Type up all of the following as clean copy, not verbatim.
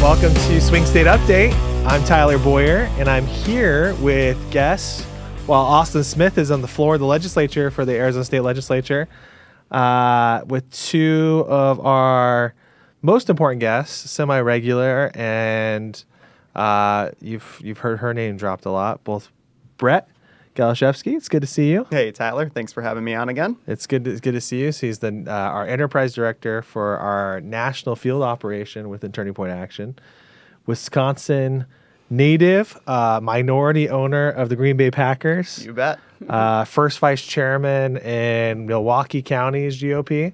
Welcome to Swing State Update. I'm Tyler Bowyer, and I'm here with guests while Austin Smith is on the floor of the legislature for the Arizona State Legislature with two of our most important guests, semi-regular, and you've heard her name dropped a lot, both Brett Galaszewski. It's good to see you. Hey, Tyler. Thanks for having me on again. It's good to see you. So he's our enterprise director for our national field operation within Turning Point Action. Wisconsin native, minority owner of the Green Bay Packers. You bet. First vice chairman in Milwaukee County's GOP,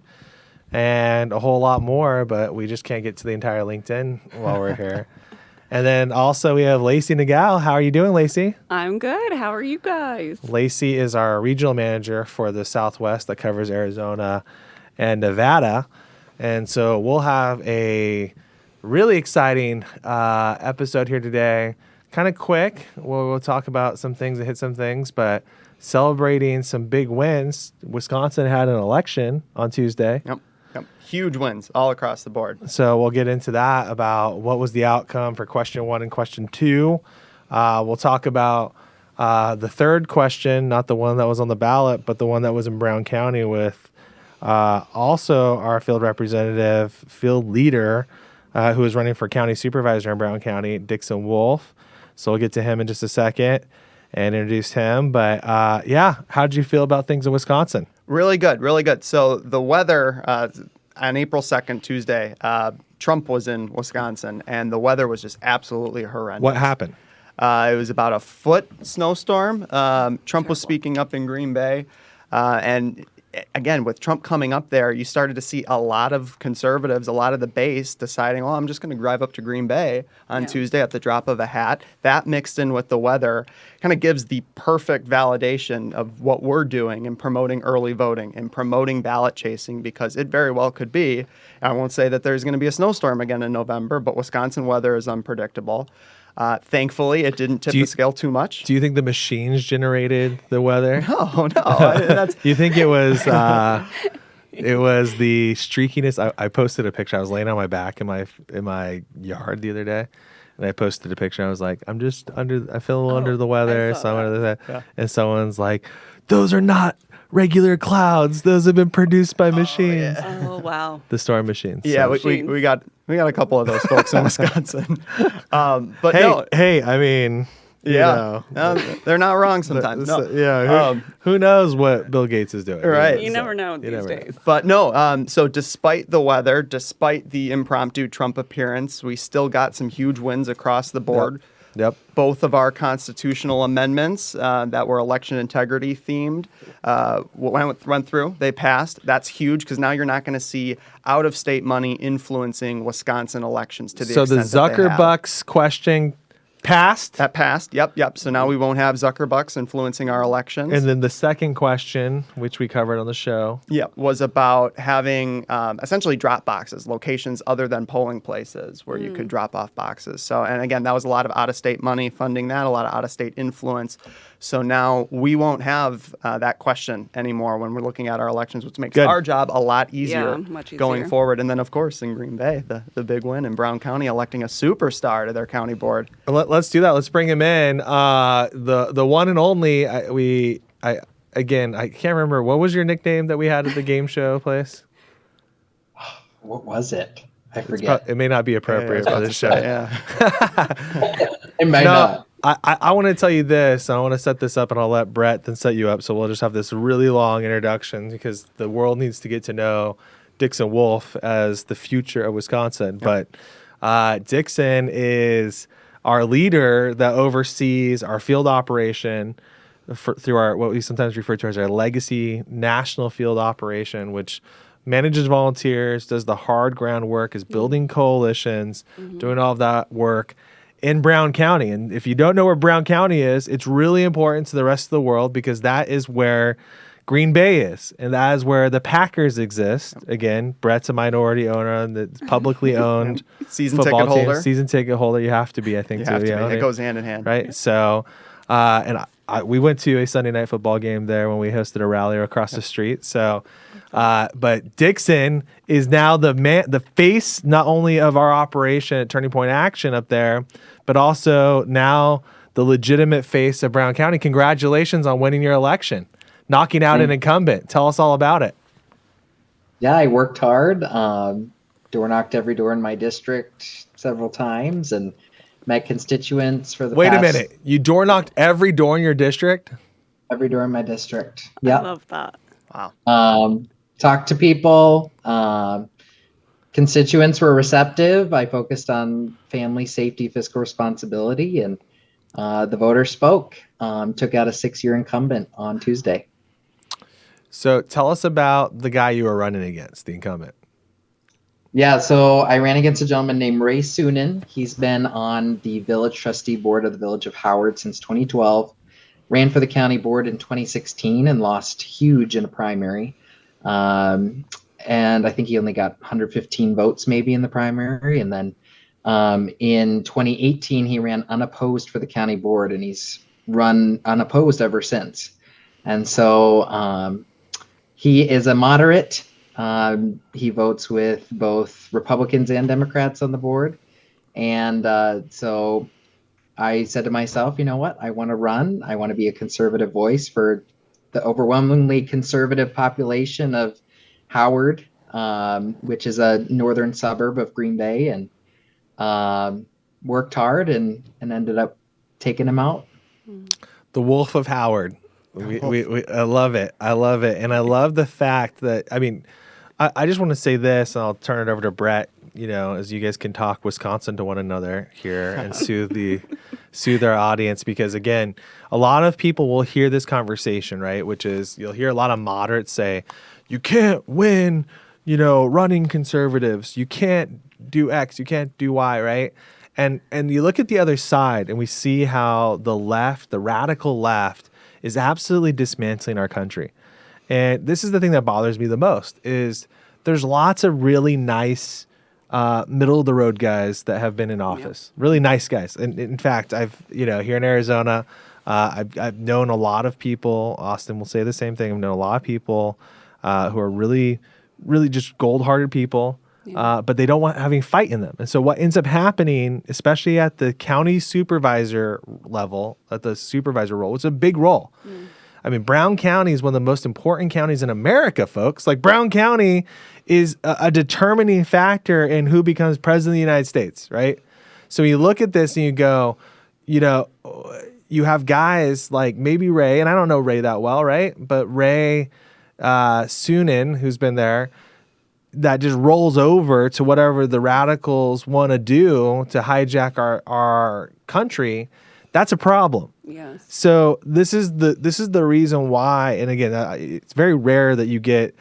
and a whole lot more, but we just can't get to the entire LinkedIn while we're here. And then also we have Lacey Nagao. How are you doing, Lacey? I'm good. How are you guys? Lacey is our regional manager for the Southwest that covers Arizona and Nevada. And so we'll have a really exciting episode here today. Kind of quick. We'll talk about some things and hit some things, but celebrating some big wins. Wisconsin had an election on Tuesday. Yep. Huge wins all across the board. So we'll get into that about what was the outcome for question 1 and question 2. We'll talk about the third question, not the one that was on the ballot, but the one that was in Brown County with also our field representative, field leader, who is running for county supervisor in Brown County, Dixon Wolfe. So we'll get to him in just a second and introduce him. But how did you feel about things in Wisconsin? Really good, really good. So the weather on April 2nd, Tuesday, Trump was in Wisconsin, and the weather was just absolutely horrendous. What happened? It was about a foot snowstorm. Trump was speaking up in Green Bay, and again, with Trump coming up there, you started to see a lot of conservatives, a lot of the base deciding, I'm just going to drive up to Green Bay on Tuesday at the drop of a hat. That mixed in with the weather kind of gives the perfect validation of what we're doing in promoting early voting and promoting ballot chasing, because it very well could be. I won't say that there's going to be a snowstorm again in November, but Wisconsin weather is unpredictable. Thankfully, it didn't tip the scale too much. Do you think the machines generated the weather? No. You think it was the streakiness? I posted a picture. I was laying on my back in my yard the other day, and I posted a picture. I was like, I feel a little under the weather. So I'm under that. Yeah. And someone's like, those are not regular clouds. Those have been produced by machines. Yeah. Oh, wow. The storm machines. Yeah, we got a couple of those folks in Wisconsin. But hey, I mean, they're not wrong sometimes. Who knows what Bill Gates is doing? Right. You never know these days. But no, so despite the weather, despite the impromptu Trump appearance, we still got some huge wins across the board. Yep. Both of our constitutional amendments that were election integrity themed went through. They passed. That's huge, because now you're not going to see out-of-state money influencing Wisconsin elections to the extent that they have. So the Zuckerbucks question passed? That passed. Yep. So now we won't have Zuckerbucks influencing our elections. And then the second question, which we covered on the show. Was about having essentially drop boxes, locations other than polling places where you could drop off boxes. So, and again, that was a lot of out-of-state money funding that, a lot of out-of-state influence. So now we won't have that question anymore when we're looking at our elections, which makes our job a lot easier, much easier going forward. And then, of course, in Green Bay, the big win in Brown County, electing a superstar to their county board. Let's do that. Let's bring him in. The one and only. I can't remember, what was your nickname that we had at the game show place? What was it? I forget. It may not be appropriate for this show. It may not. I want to tell you this. I want to set this up, and I'll let Brett then set you up. So we'll just have this really long introduction, because the world needs to get to know Dixon Wolfe as the future of Wisconsin. Yep. But Dixon is our leader that oversees our field operation through our, what we sometimes refer to as our legacy national field operation, which manages volunteers, does the hard groundwork, is building coalitions, doing all of that work in Brown County. And if you don't know where Brown County is, it's really important to the rest of the world, because that is where Green Bay is, and that is where the Packers exist. Again, Brett's a minority owner that's publicly owned season ticket holder. Season ticket holder. You have to be, I think, It goes hand in hand, right? So, and we went to a Sunday night football game there when we hosted a rally across the street. So, but Dixon is now the face not only of our operation at Turning Point Action up there, but also now the legitimate face of Brown County. Congratulations on winning your election, knocking out an incumbent. Tell us all about it. Yeah, I worked hard. Door knocked every door in my district several times and met constituents for the Wait a past. minute. You door knocked every door in your district? Every door in my district. I Yeah. love that. Wow. Talked to people. Constituents were receptive. I focused on family safety, fiscal responsibility, and the voters spoke. Took out a 6-year incumbent on Tuesday. So tell us about the guy you were running against, the incumbent. Yeah, so I ran against a gentleman named Ray Sunan. He's been on the village trustee board of the Village of Howard since 2012. Ran for the county board in 2016 and lost huge in a primary. And I think he only got 115 votes maybe in the primary. And then in 2018, he ran unopposed for the county board, and he's run unopposed ever since. And so he is a moderate. He votes with both Republicans and Democrats on the board. And so I said to myself, you know what? I want to run. I want to be a conservative voice for the overwhelmingly conservative population of Howard, which is a northern suburb of Green Bay, and worked hard and ended up taking him out. The Wolf of Howard. I love it. I love it. And I love the fact that, I mean, I just want to say this, and I'll turn it over to Brett, as you guys can talk Wisconsin to one another here and soothe our audience, because again, a lot of people will hear this conversation, right? Which is, you'll hear a lot of moderates say, you can't win, running conservatives. You can't do X, you can't do Y, right? And you look at the other side and we see how the left, the radical left, is absolutely dismantling our country. And this is the thing that bothers me the most, is there's lots of really nice middle of the road guys that have been in office, really nice guys. And in fact, I've, here in Arizona, I've known a lot of people. Austin will say the same thing. I've known a lot of people who are really, really just gold-hearted people, but they don't want having fight in them. And so what ends up happening, especially at the county supervisor level, at the supervisor role, it's a big role. I mean, Brown County is one of the most important counties in America, folks. Like, Brown County is a determining factor in who becomes president of the United States, right? So you look at this and you go, you have guys like maybe Ray, and I don't know Ray that well, right? But Ray Sunan, who's been there, that just rolls over to whatever the radicals want to do to hijack our country. That's a problem. Yes. So this is the reason why, and again, it's very rare that you get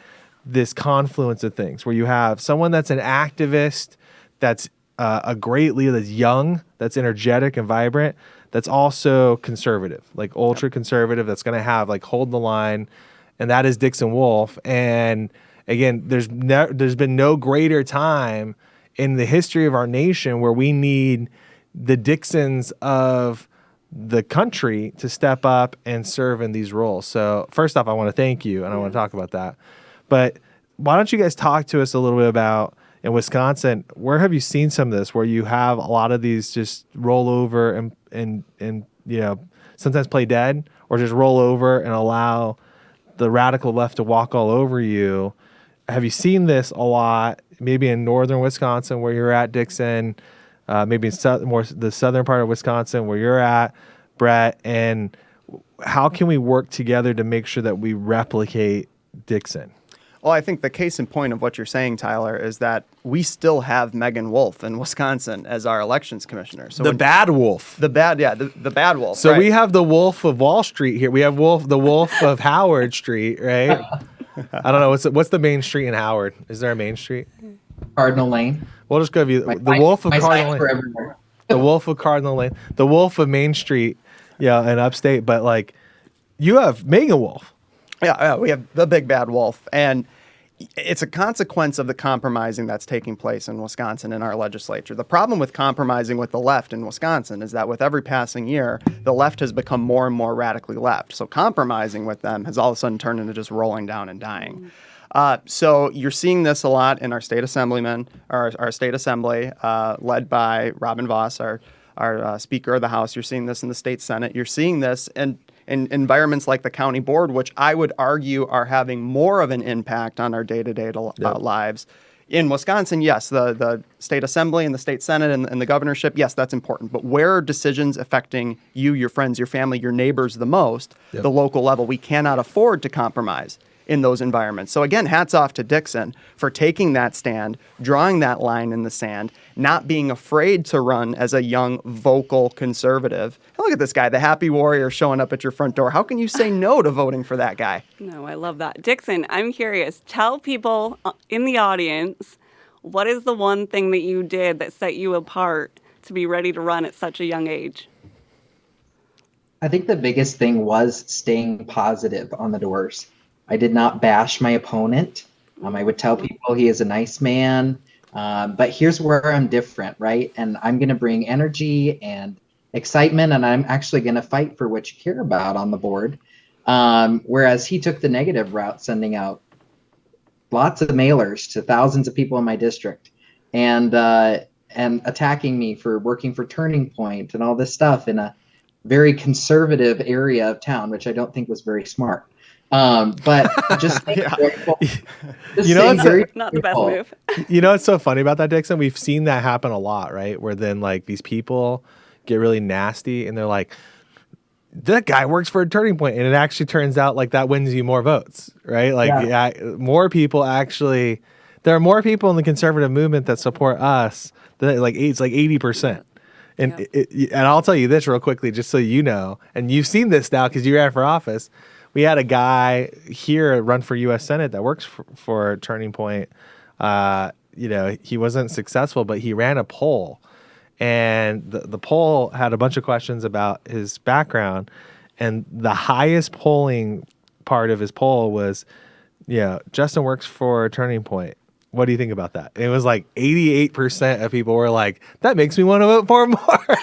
this confluence of things where you have someone that's an activist, that's a great leader, that's young, that's energetic and vibrant, that's also conservative, like ultra conservative, that's going to have hold the line, and that is Dixon Wolfe. And again, there's been no greater time in the history of our nation where we need the Dixons of the country to step up and serve in these roles. So first off, I want to thank you, and I want to talk about that. But why don't you guys talk to us a little bit about, in Wisconsin, where have you seen some of this, where you have a lot of these just roll over and sometimes play dead, or just roll over and allow the radical left to walk all over you? Have you seen this a lot, maybe in northern Wisconsin where you're at, Dixon, maybe in more the southern part of Wisconsin where you're at, Brett, and how can we work together to make sure that we replicate Dixon? Well, I think the case in point of what you're saying, Tyler, is that we still have Megan Wolfe in Wisconsin as our elections commissioner. So the bad wolf. The bad wolf. So right. we have the Wolf of Wall Street here. We have the Wolf of Howard Street, right? I don't know. What's the main street in Howard? Is there a main street? Cardinal Lane. We'll just go view the Wolf of Cardinal Lane. Everywhere. The Wolf of Cardinal Lane. The Wolf of Main Street, in upstate. But you have Megan Wolfe. Yeah, we have the big bad wolf. And it's a consequence of the compromising that's taking place in Wisconsin in our legislature. The problem with compromising with the left in Wisconsin is that with every passing year, the left has become more and more radically left. So compromising with them has all of a sudden turned into just rolling down and dying. So you're seeing this a lot in our state assemblyman, our state assembly, led by Robin Voss, our Speaker of the House. You're seeing this in the state Senate. You're seeing this in environments like the county board, which I would argue are having more of an impact on our day-to-day lives. In Wisconsin, yes, the state assembly and the state Senate and the governorship, yes, that's important. But where are decisions affecting you, your friends, your family, your neighbors the most, the local level, we cannot afford to compromise in those environments. So again, hats off to Dixon for taking that stand, drawing that line in the sand, not being afraid to run as a young, vocal conservative. And look at this guy, the happy warrior showing up at your front door. How can you say no to voting for that guy? No, I love that. Dixon, I'm curious. Tell people in the audience, what is the one thing that you did that set you apart to be ready to run at such a young age? I think the biggest thing was staying positive on the doors. I did not bash my opponent. I would tell people he is a nice man, but here's where I'm different, right? And I'm going to bring energy and excitement, and I'm actually going to fight for what you care about on the board. Whereas he took the negative route, sending out lots of mailers to thousands of people in my district, and attacking me for working for Turning Point and all this stuff in a very conservative area of town, which I don't think was very smart. But just you know, it's not the best move. You know, it's so funny about that, Dixon. We've seen that happen a lot, right? Where then like these people get really nasty and they're like, that guy works for a Turning Point, and it actually turns out like that wins you more votes, right? Like more people actually. There are more people in the conservative movement that support us. It's like 80%. And and I'll tell you this real quickly, just so you know, and you've seen this now because you ran for office. We had a guy here run for U.S. Senate that works for Turning Point. He wasn't successful, but he ran a poll. And the poll had a bunch of questions about his background. And the highest polling part of his poll was, Justin works for Turning Point. What do you think about that? And it was like 88% of people were like, that makes me want to vote for him more.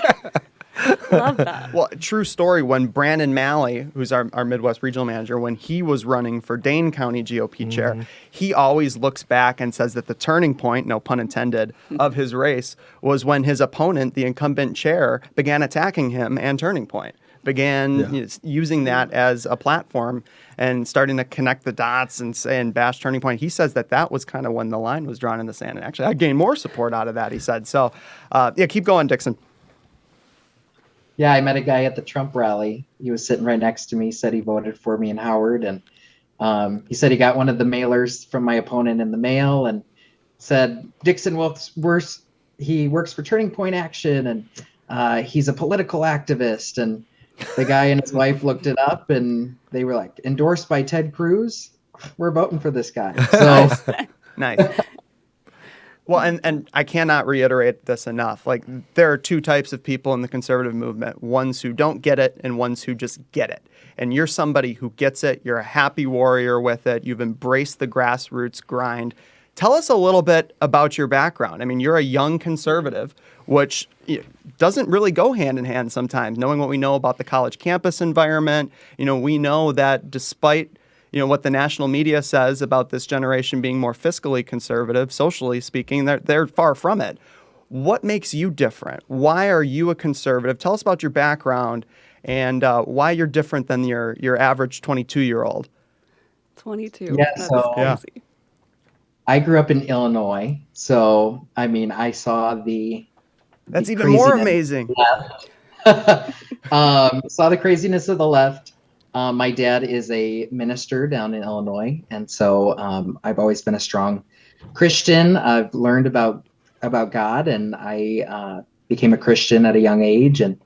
Love that. Well, true story. When Brandon Malley, who's our Midwest regional manager, when he was running for Dane County GOP chair, he always looks back and says that the turning point, no pun intended, of his race was when his opponent, the incumbent chair, began attacking him and Turning Point. Began using that as a platform and starting to connect the dots and bash Turning Point. He says that was kind of when the line was drawn in the sand. And actually, I gained more support out of that, he said. So, keep going, Dixon. Yeah, I met a guy at the Trump rally. He was sitting right next to me, said he voted for me in Howard. And he said he got one of the mailers from my opponent in the mail and said, Dixon Wolfe he works for Turning Point Action, and he's a political activist. And the guy and his wife looked it up, and they were like, endorsed by Ted Cruz? We're voting for this guy. So Nice. Well, and I cannot reiterate this enough. Like, there are two types of people in the conservative movement, ones who don't get it and ones who just get it. And you're somebody who gets it. You're a happy warrior with it. You've embraced the grassroots grind. Tell us a little bit about your background. I mean, you're a young conservative, which doesn't really go hand in hand sometimes. Knowing what we know about the college campus environment, we know that despite what the national media says about this generation being more fiscally conservative, socially speaking, they're far from it. What makes you different? Why are you a conservative? Tell us about your background and why you're different than your average 22-year-old. 22. Yeah, That's so crazy. I grew up in Illinois. So, I mean, I saw That's even more amazing. Saw the craziness of the left. My dad is a minister down in Illinois, and so I've always been a strong Christian. I've learned about God, and I became a Christian at a young age, and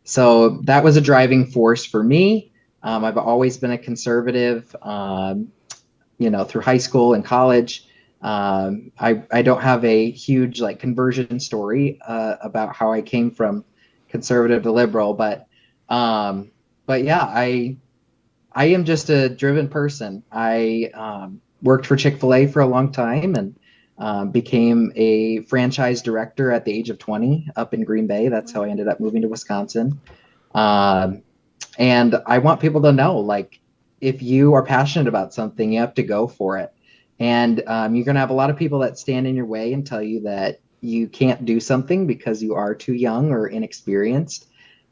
so that was a driving force for me. I've always been a conservative, through high school and college. I don't have a huge conversion story about how I came from conservative to liberal, but yeah, I am just a driven person. I worked for Chick-fil-A for a long time and became a franchise director at the age of 20 up in Green Bay. That's how I ended up moving to Wisconsin. And I want people to know, like, if you are passionate about something, you have to go for it. And you're going to have a lot of people that stand in your way and tell you that you can't do something because you are too young or inexperienced.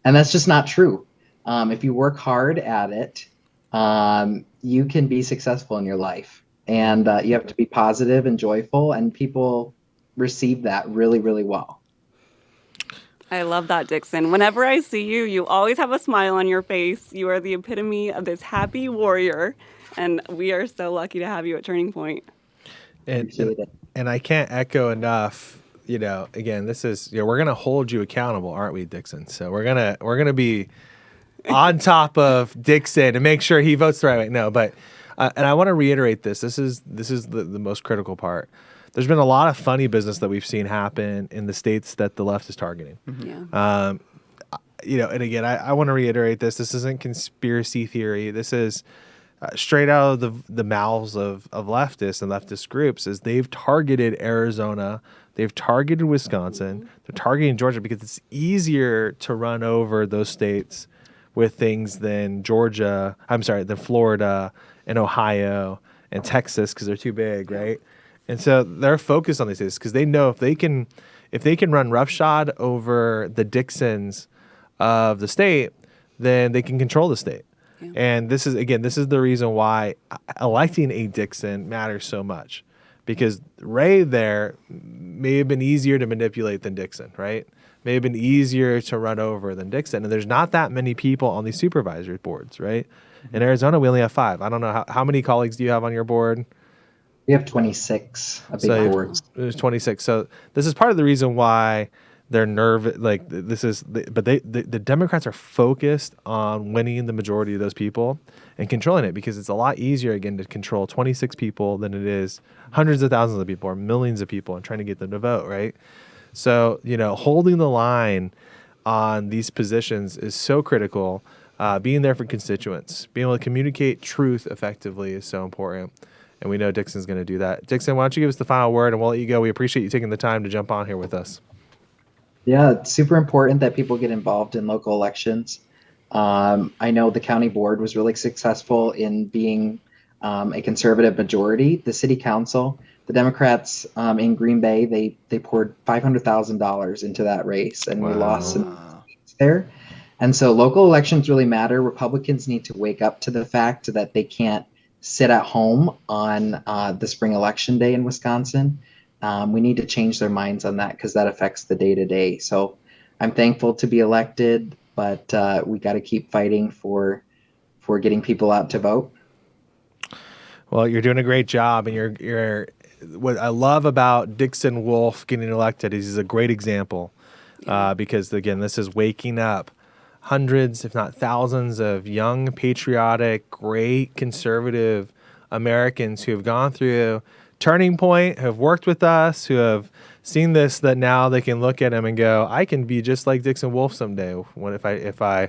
And that's just not true. If you work hard at it, you can be successful in your life. And you have to be positive and joyful, and people receive that really, really well. I love that, Dixon. Whenever I see you, you always have a smile on your face. You are the epitome of this happy warrior, and we are so lucky to have you at Turning Point. And I can't echo enough, again, this is, we're going to hold you accountable, aren't we, Dixon? So we're going to be on top of Dixon and make sure he votes the right way. No, but and I want to reiterate this. This is the most critical part. There's been a lot of funny business that we've seen happen in the states that the left is targeting. Yeah. And again, I want to reiterate this. This isn't conspiracy theory. This is straight out of the mouths of leftists and leftist groups. Is they've targeted Arizona, they've targeted Wisconsin, they're targeting Georgia because it's easier to run over those states with things than than Florida and Ohio and Texas, because they're too big, right? And so they're focused on these things because they know if they can run roughshod over the Dixons of the state, then they can control the state. Yeah. And this is the reason why electing a Dixon matters so much, because Ray there may have been easier to manipulate than Dixon, right? May have been easier to run over than Dixon. And there's not that many people on these supervisory boards, right? In Arizona, we only have 5. I don't know how many colleagues do you have on your board? We have 26 big boards. There's 26. So this is part of the reason why they're nervous. Like the Democrats are focused on winning the majority of those people and controlling it, because it's a lot easier, again, to control 26 people than it is hundreds of thousands of people or millions of people and trying to get them to vote, right? So, holding the line on these positions is so critical. Being there for constituents, being able to communicate truth effectively is so important. And we know Dixon's going to do that. Dixon, why don't you give us the final word, and we'll let you go. We appreciate you taking the time to jump on here with us. Yeah, it's super important that people get involved in local elections. I know the county board was really successful in being a conservative majority. The city council, the Democrats in Green Bay, they poured $500,000 into that race, and we lost some seats there. And so local elections really matter. Republicans need to wake up to the fact that they can't sit at home on the spring election day in Wisconsin. We need to change their minds on that, because that affects the day-to-day. So I'm thankful to be elected, but we got to keep fighting for getting people out to vote. Well, you're doing a great job, and you're what I love about Dixon Wolfe getting elected is he's a great example, because again, this is waking up hundreds, if not thousands, of young, patriotic, great conservative Americans who have gone through Turning Point, who have worked with us, who have seen this, that now they can look at him and go, I can be just like Dixon Wolfe someday. If I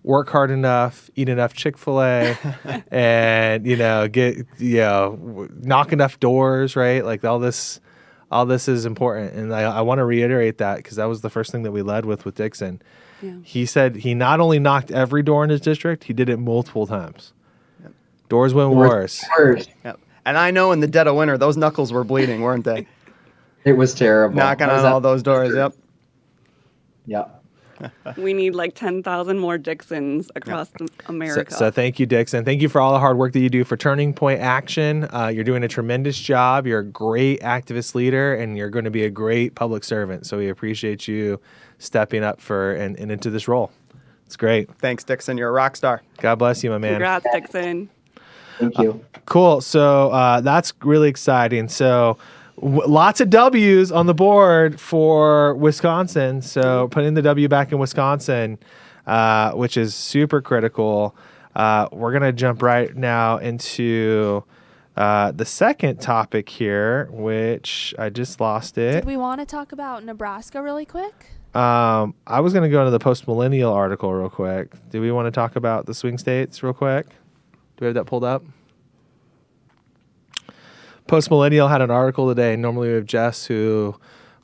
work hard enough, eat enough Chick-fil-A, and knock enough doors, right? Like all this is important, and I want to reiterate that, because that was the first thing that we led with Dixon. Yeah. He said he not only knocked every door in his district, he did it multiple times. Yep. Doors went worse. Yep. And I know in the dead of winter, those knuckles were bleeding, weren't they? It was terrible. Knocking on all those doors. Yep. Yep. We need like 10,000 more Dixons across America. So thank you, Dixon. Thank you for all the hard work that you do for Turning Point Action. You're doing a tremendous job. You're a great activist leader, and you're going to be a great public servant. So we appreciate you stepping up and into this role. It's great. Thanks, Dixon. You're a rock star. God bless you, my man. Congrats, Dixon. Thank you. Cool. So that's really exciting. So lots of W's on the board for Wisconsin. So putting the W back in Wisconsin, which is super critical. We're going to jump right now into the second topic here, which I just lost it. Did we want to talk about Nebraska really quick? I was going to go into the post-millennial article real quick. Do we want to talk about the swing states real quick? Do we have that pulled up? Post Millennial had an article today. Normally we have Jess, who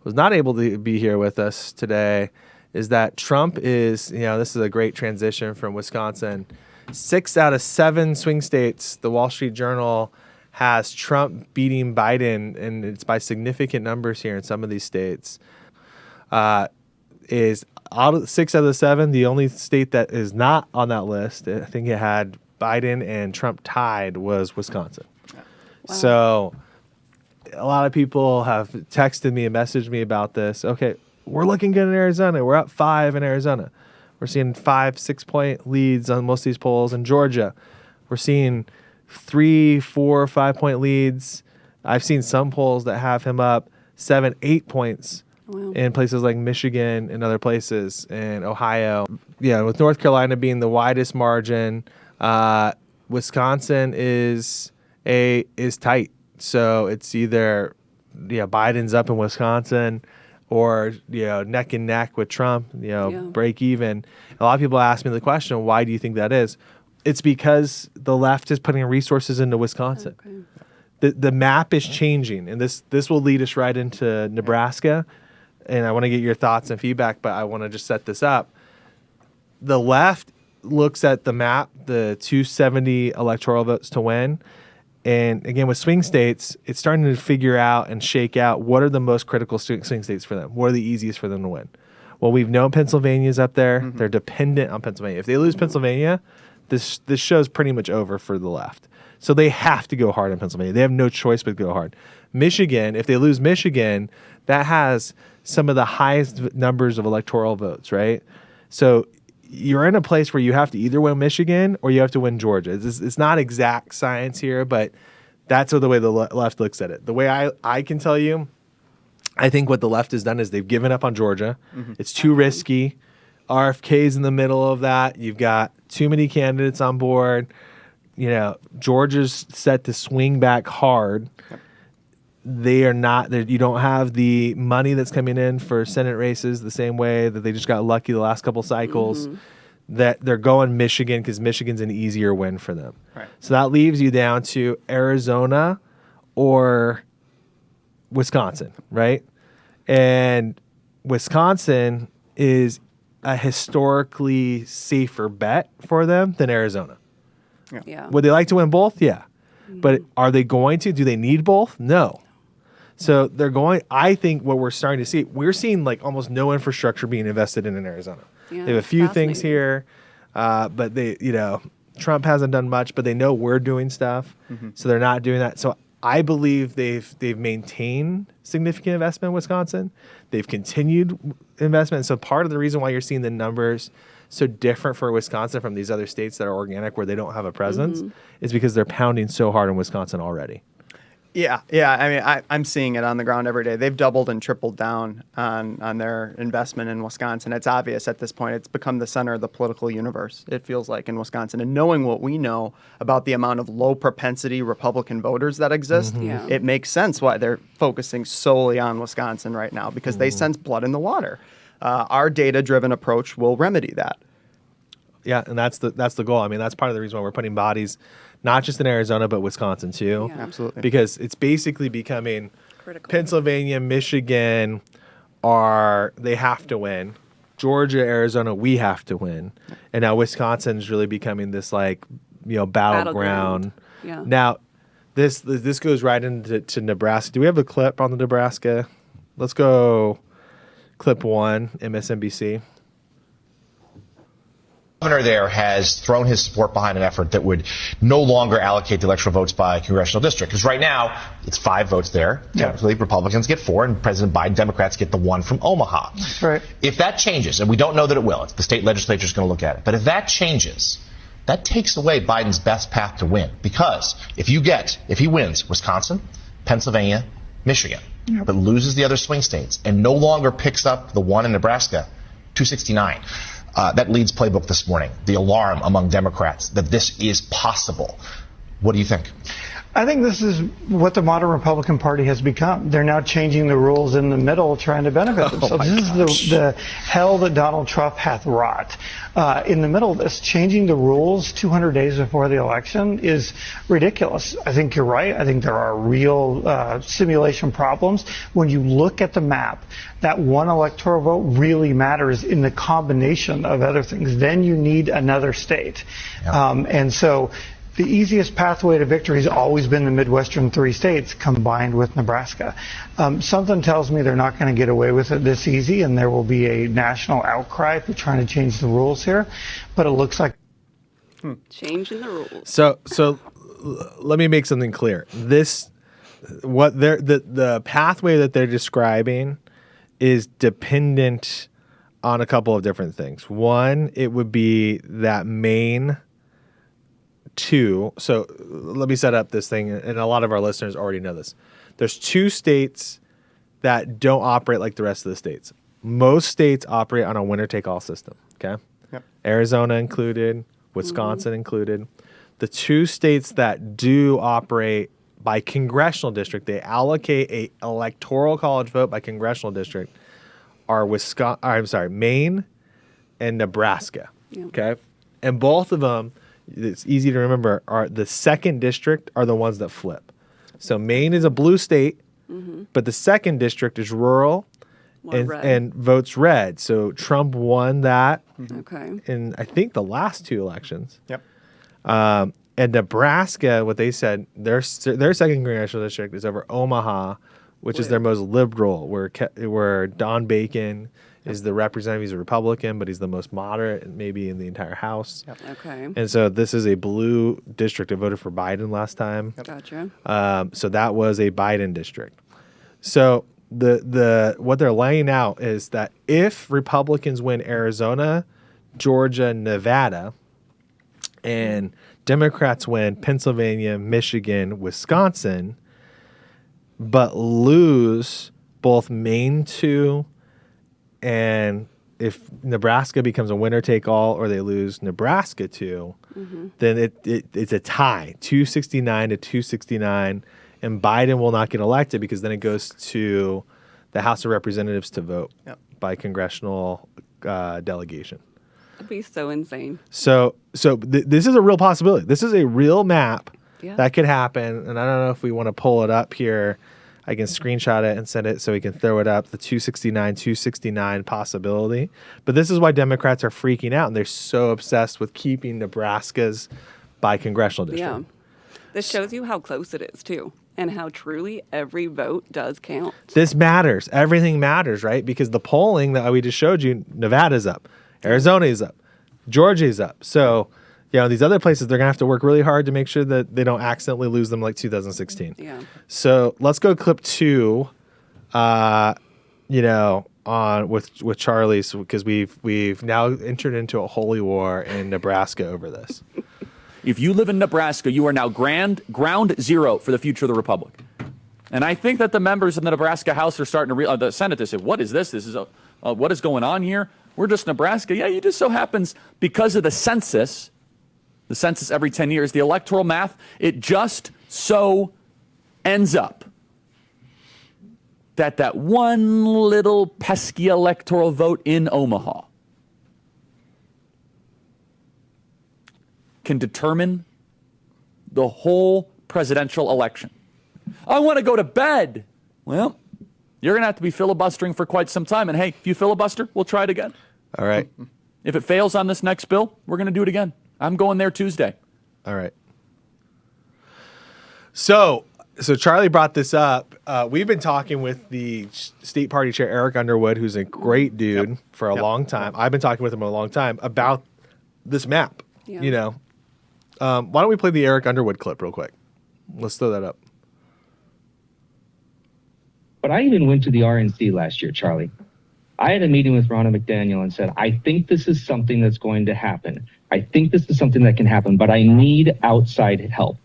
was not able to be here with us today, is that Trump is, this is a great transition from Wisconsin. 6 out of 7 swing states, the Wall Street Journal has Trump beating Biden, and it's by significant numbers here in some of these states. Is out of 6 out of the 7, the only state that is not on that list, I think it had Biden and Trump tied, was Wisconsin. Wow. So a lot of people have texted me and messaged me about this. Okay, we're looking good in Arizona. We're up 5 in Arizona. We're seeing 5-6 point leads on most of these polls. In Georgia, we're seeing 3, 4, 5 point leads. I've seen some polls that have him up 7-8 points. Wow. In places like Michigan and other places, and Ohio. Yeah, with North Carolina being the widest margin, Wisconsin is tight. So it's either Biden's up in Wisconsin, or neck and neck with Trump. Break even. A lot of people ask me the question, why do you think that is? It's because the left is putting resources into Wisconsin. Okay. The map is changing, and this will lead us right into Nebraska. And I want to get your thoughts and feedback, but I want to just set this up. The left looks at the map, the 270 electoral votes to win. And again, with swing states, it's starting to figure out and shake out what are the most critical swing states for them. What are the easiest for them to win? Well, we've known Pennsylvania's up there. Mm-hmm. They're dependent on Pennsylvania. If they lose Pennsylvania, this show's pretty much over for the left. So they have to go hard in Pennsylvania. They have no choice but to go hard. Michigan, if they lose Michigan, that has some of the highest numbers of electoral votes, right? So you're in a place where you have to either win Michigan or you have to win Georgia. It's not exact science here, but that's the way the left looks at it. The way I can tell you, I think what the left has done is they've given up on Georgia. Mm-hmm. It's too risky. RFK's in the middle of that. You've got too many candidates on board. Georgia's set to swing back hard. Yep. They are not. You don't have the money that's coming in for Senate races the same way that they just got lucky the last couple cycles. Mm-hmm. That they're going Michigan because Michigan's an easier win for them. Right. So that leaves you down to Arizona or Wisconsin, right? And Wisconsin is a historically safer bet for them than Arizona. Yeah. Would they like to win both? Yeah. Mm-hmm. But are they going to? Do they need both? No. So they're going. I think what we're starting to see, we're seeing like almost no infrastructure being invested in Arizona. Yeah, they have a few things here, but Trump hasn't done much. But they know we're doing stuff, so they're not doing that. So I believe they've maintained significant investment in Wisconsin. They've continued investment. And so part of the reason why you're seeing the numbers so different for Wisconsin from these other states that are organic where they don't have a presence is because they're pounding so hard in Wisconsin already. Yeah. I mean, I'm seeing it on the ground every day. They've doubled and tripled down on their investment in Wisconsin. It's obvious at this point. It's become the center of the political universe, it feels like, in Wisconsin. And knowing what we know about the amount of low propensity Republican voters that exist, it makes sense why they're focusing solely on Wisconsin right now, because they sense blood in the water. Our data-driven approach will remedy that. Yeah, and that's the goal. I mean, that's part of the reason why we're putting bodies not just in Arizona, but Wisconsin too. Yeah. Absolutely. Because it's basically becoming critical. Pennsylvania, Michigan they have to win. Georgia, Arizona, we have to win. And now Wisconsin's really becoming this battleground. Yeah. Now, this goes right into Nebraska. Do we have a clip on the Nebraska? Let's go clip 1, MSNBC. The governor there has thrown his support behind an effort that would no longer allocate the electoral votes by congressional district. Because right now, it's 5 votes there. Technically, Republicans get 4, and President Biden, Democrats get the 1 from Omaha. That's right. If that changes, and we don't know that it will, the state legislature is going to look at it. But if that changes, that takes away Biden's best path to win. Because if he wins Wisconsin, Pennsylvania, Michigan, but loses the other swing states and no longer picks up the 1 in Nebraska, 269. That leads playbook this morning, the alarm among Democrats that this is possible. What do you think? I think this is what the modern Republican Party has become. They're now changing the rules in the middle, trying to benefit themselves. This is the hell that Donald Trump hath wrought. In the middle of this, changing the rules 200 days before the election is ridiculous. I think you're right. I think there are real simulation problems. When you look at the map, that one electoral vote really matters in the combination of other things. Then you need another state. And so the easiest pathway to victory has always been the Midwestern 3 states combined with Nebraska. Something tells me they're not going to get away with it this easy, and there will be a national outcry for trying to change the rules here. But it looks like Changing the rules. So let me make something clear. The pathway that they're describing is dependent on a couple of different things. One, it would be that Maine. Two, so let me set up this thing, and a lot of our listeners already know this. There's 2 states that don't operate like the rest of the states. Most states operate on a winner-take-all system, okay? Yep. Arizona included, Wisconsin included. The 2 states that do operate by congressional district, they allocate a electoral college vote by congressional district, are Maine and Nebraska, okay? And both of them, it's easy to remember, are the second district are the ones that flip. So Maine is a blue state, but the second district is rural and votes red. So Trump won that in, I think, the last 2 elections. Yep. And Nebraska, what they said, their second congressional district is over Omaha, which is their most liberal, where Don Bacon is the representative. He's a Republican, but he's the most moderate maybe in the entire House. Yep. Okay. And so this is a blue district. It voted for Biden last time. Yep. Gotcha. So that was a Biden district. So the what they're laying out is that if Republicans win Arizona, Georgia, Nevada, and Democrats win Pennsylvania, Michigan, Wisconsin, but lose both Maine 2 and if Nebraska becomes a winner-take-all or they lose Nebraska 2, then it's a tie, 269 to 269, and Biden will not get elected because then it goes to the House of Representatives to vote by congressional delegation. That'd be so insane. So this is a real possibility. This is a real map Yeah. that could happen, and I don't know if we want to pull it up here. I can screenshot it and send it so we can throw it up, the 269 possibility. But this is why Democrats are freaking out, and they're so obsessed with keeping Nebraska's by congressional district. Yeah. This shows you how close it is, too, and how truly every vote does count. This matters. Everything matters, right? Because the polling that we just showed you, Nevada's up, Arizona is up, Georgia is up. So, these other places, they're going to have to work really hard to make sure that they don't accidentally lose them like 2016. Yeah. So let's go clip 2, on with Charlie, because we've now entered into a holy war in Nebraska over this. If you live in Nebraska, you are now ground zero for the future of the Republic. And I think that the members in the Nebraska House are starting to the Senate to say, what is this? This is what is going on here? We're just Nebraska. Yeah, you just so happens because of the census every 10 years, the electoral math, it just so ends up that one little pesky electoral vote in Omaha can determine the whole presidential election. I want to go to bed. Well, you're going to have to be filibustering for quite some time. And hey, if you filibuster, we'll try it again. All right. If it fails on this next bill, we're going to do it again. I'm going there Tuesday. All right. So Charlie brought this up. We've been talking with the state party chair, Eric Underwood, who's a great dude for a long time. I've been talking with him a long time about this map. Yeah. Why don't we play the Eric Underwood clip real quick? Let's throw that up. But I even went to the RNC last year, Charlie. I had a meeting with Ronna McDaniel and said, I think this is something that's going to happen. I think this is something that can happen, but I need outside help.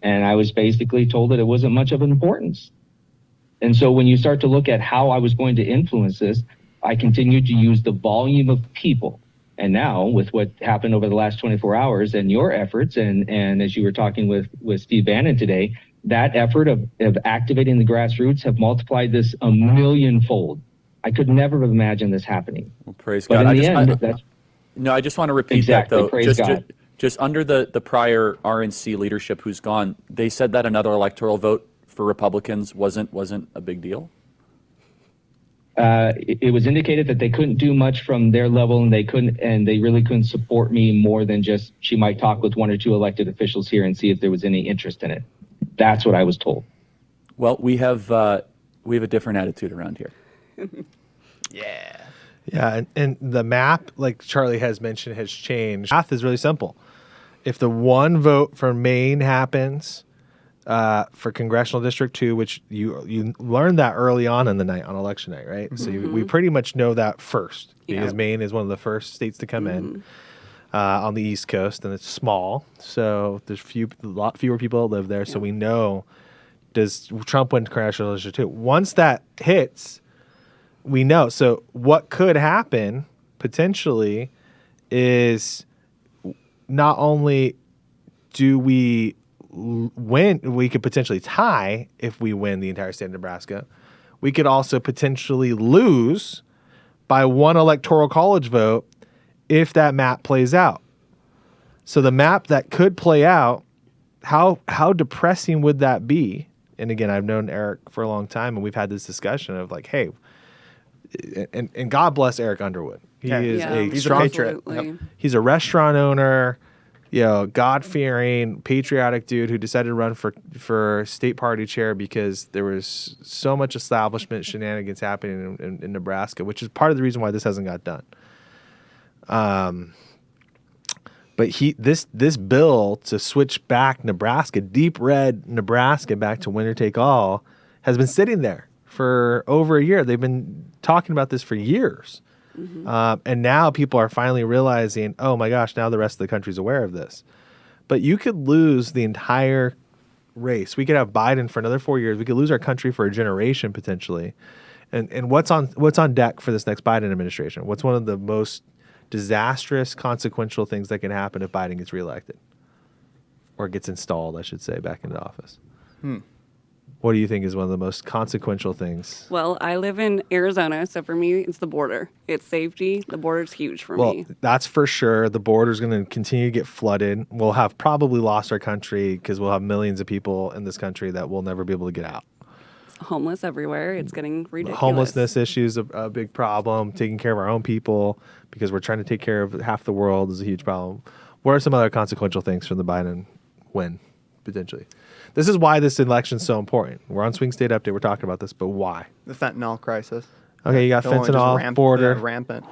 And I was basically told that it wasn't much of an importance. And so when you start to look at how I was going to influence this, I continued to use the volume of people And now with what happened over the last 24 hours and your efforts, and as you were talking with Steve Bannon today, that effort of activating the grassroots have multiplied this a millionfold. I could never have imagined this happening. Well, praise But God. in the end, that's No, I just want to repeat exactly, that, though. praise God. Just under the prior RNC leadership who's gone, they said that another electoral vote for Republicans wasn't a big deal. It was indicated that they couldn't do much from their level, and they really couldn't support me more than just she might talk with one or two elected officials here and see if there was any interest in it. That's what I was told. Well, we have a different attitude around here. Yeah, and the map, like Charlie has mentioned, has changed. Math is really simple. If the one vote for Maine happens for Congressional District 2, which you learned that early on in the night, on election night, right? So we pretty much know that first because Maine is one of the first states to come in on the East Coast, and it's small. So there's a lot fewer people that live there. So we know, does Trump win Congressional District 2? Once that hits, we know. So what could happen potentially is not only do we win, we could potentially tie if we win the entire state of Nebraska. We could also potentially lose by one electoral college vote if that map plays out. So the map that could play out, how depressing would that be? And again, I've known Eric for a long time, and we've had this discussion of like, hey, and God bless Eric Underwood. He's a patriot. He's a restaurant owner, God-fearing, patriotic dude who decided to run for state party chair because there was so much establishment shenanigans happening in Nebraska, which is part of the reason why this hasn't got done. But this bill to switch back Nebraska, deep red Nebraska, back to winner take all, has been sitting there for over a year. They've been talking about this for years. And now people are finally realizing, oh my gosh, now the rest of the country's aware of this. But you could lose the entire race. We could have Biden for another 4 years. We could lose our country for a generation potentially. And what's on deck for this next Biden administration? What's one of the most disastrous, consequential things that can happen if Biden gets reelected? Or gets installed, I should say, back into office. What do you think is one of the most consequential things? Well, I live in Arizona, so for me, it's the border. It's safety. The border's huge for me. Well, that's for sure. The border's going to continue to get flooded. We'll have probably lost our country because we'll have millions of people in this country that will never be able to get out. Homeless everywhere. It's getting ridiculous. Homelessness issue is a big problem. Taking care of our own people because we're trying to take care of half the world is a huge problem. What are some other consequential things from the Biden win, potentially? This is why this election is so important. We're on Swing State Update. We're talking about this, but why? The fentanyl crisis. Okay, you got fentanyl, border. Rampant.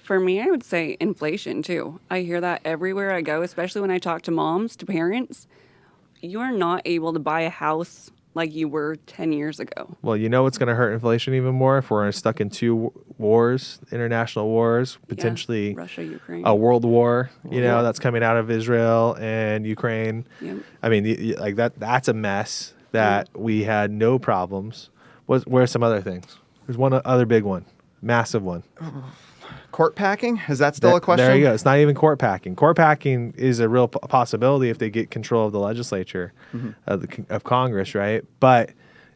For me, I would say inflation, too. I hear that everywhere I go, especially when I talk to moms, to parents. You are not able to buy a house like you were 10 years ago. Well, you know what's going to hurt inflation even more if we're stuck in two wars, international wars, potentially Russia, Ukraine. a world war, that's coming out of Israel and Ukraine. Yep. I mean, like that's a mess that we had no problems. What are some other things? There's one other big one, massive one. Court packing? Is that still a question? There you go. It's not even court packing. Court packing is a real possibility if they get control of the legislature, of Congress, right? But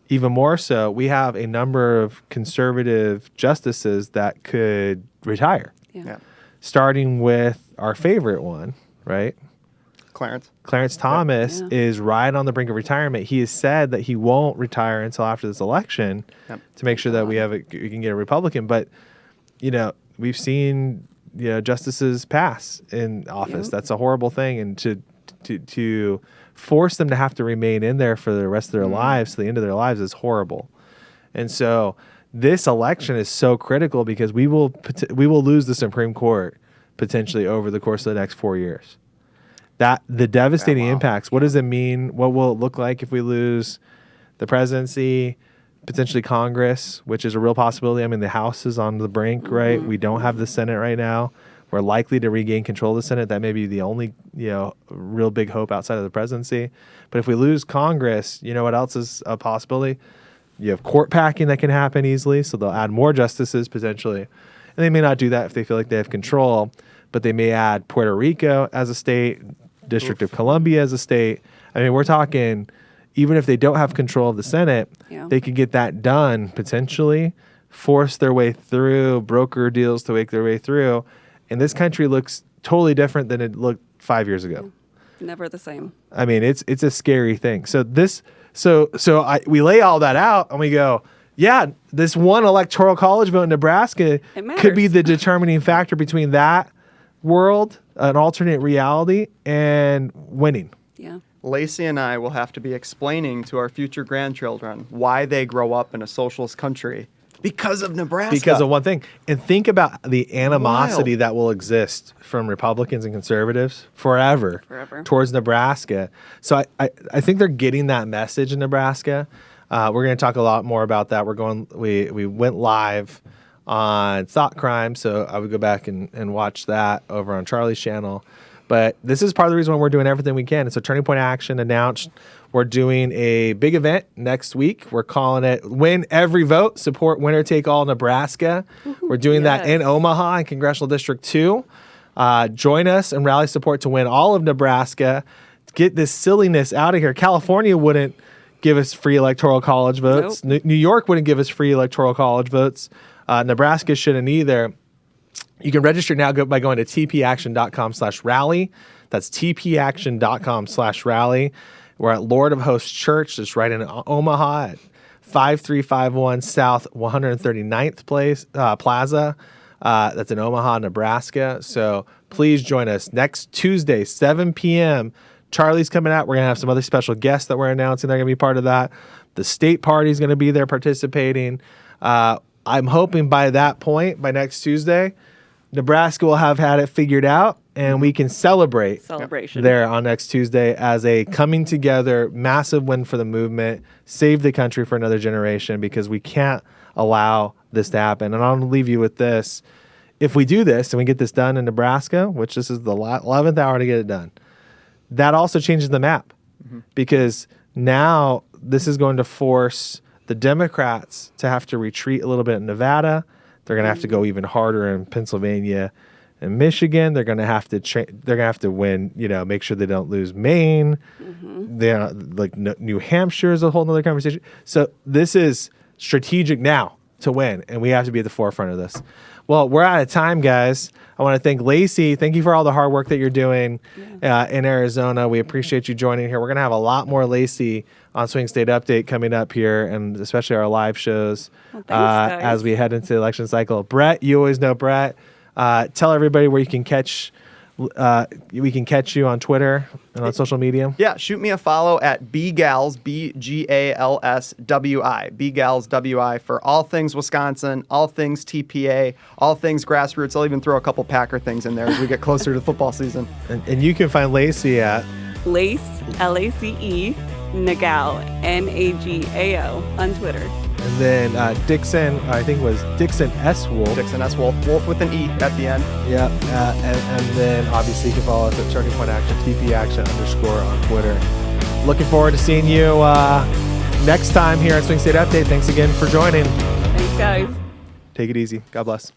even more so, we have a number of conservative justices that could retire. Yeah. Starting with our favorite one, right? Clarence Thomas is right on the brink of retirement. He has said that he won't retire until after this election to make sure that we can get a Republican. But, we've seen, justices pass in office. That's a horrible thing. And to force them to have to remain in there for the rest of their lives, to the end of their lives, is horrible. And so this election is so critical because we will lose the Supreme Court potentially over the course of the next 4 years. That the devastating impacts. What does it mean? What will it look like if we lose the presidency, potentially Congress, which is a real possibility? I mean, the House is on the brink, right? We don't have the Senate right now. We're likely to regain control of the Senate. That may be the only, real big hope outside of the presidency. But if we lose Congress, you know what else is a possibility? You have court packing that can happen easily, so they'll add more justices potentially. And they may not do that if they feel like they have control, but they may add Puerto Rico as a state, District of Columbia as a state. I mean, we're talking, even if they don't have control of the Senate, they could get that done potentially, force their way through, broker deals to make their way through. And this country looks totally different than it looked 5 years ago. Never the same. I mean, it's a scary thing. So we lay all that out and we go, yeah, this one electoral college vote in Nebraska could be the determining factor between that world, an alternate reality, and winning. Yeah. Lacey and I will have to be explaining to our future grandchildren why they grow up in a socialist country. Because of Nebraska. Because of one thing. And think about the animosity that will exist from Republicans and conservatives forever. Towards Nebraska. So I think they're getting that message in Nebraska. We're going to talk a lot more about that. We went live on Thought Crime, so I would go back and watch that over on Charlie's channel. But this is part of the reason why we're doing everything we can. It's a Turning Point Action announced. We're doing a big event next week. We're calling it Win Every Vote, Support Winner Take All Nebraska. We're doing that in Omaha in Congressional District 2. Join us and rally support to win all of Nebraska. Get this silliness out of here. California wouldn't give us free electoral college votes. Nope. New York wouldn't give us free electoral college votes. Nebraska shouldn't either. You can register now by going to tpaction.com/rally. That's tpaction.com/rally. We're at Lord of Hosts Church, just right in Omaha at 5351 South 139th Plaza. That's in Omaha, Nebraska. So please join us next Tuesday, 7 p.m. Charlie's coming out. We're going to have some other special guests that we're announcing. They're going to be part of that. The state party is going to be there participating. I'm hoping by that point, by next Tuesday, Nebraska will have had it figured out, and we can celebrate there on next Tuesday as a coming together, massive win for the movement, save the country for another generation, because we can't allow this to happen. And I'll leave you with this. If we do this and we get this done in Nebraska, which this is the 11th hour to get it done, that also changes the map, because now this is going to force the Democrats to have to retreat a little bit in Nevada. They're going to have to go even harder in Pennsylvania and Michigan. They're going to have to win, make sure they don't lose Maine. They're New Hampshire is a whole nother conversation. So this is strategic now to win, and we have to be at the forefront of this. Well, we're out of time, guys. I want to thank Lacey. Thank you for all the hard work that you're doing in Arizona. We appreciate you joining here. We're going to have a lot more Lacey on Swing State Update coming up here, and especially our live shows as we head into the election cycle. Brett, you always know Brett. Tell everybody where you can catch we can catch you on Twitter and on social media. Yeah, shoot me a follow at BGALS, BGALSWI, BGALSWI for all things Wisconsin, all things TPA, all things grassroots. I'll even throw a couple Packer things in there as we get closer to football season. And you can find Lacey at Lace, Lace, Nagao, Nagao on Twitter. And then Dixon, I think it was Dixon S. Wolfe. Dixon S. Wolfe. Wolf with an E at the end. Yeah. And then obviously you can follow us at Turning Point Action, TPAction _ on Twitter. Looking forward to seeing you next time here at Swing State Update. Thanks again for joining. Thanks, guys. Take it easy. God bless.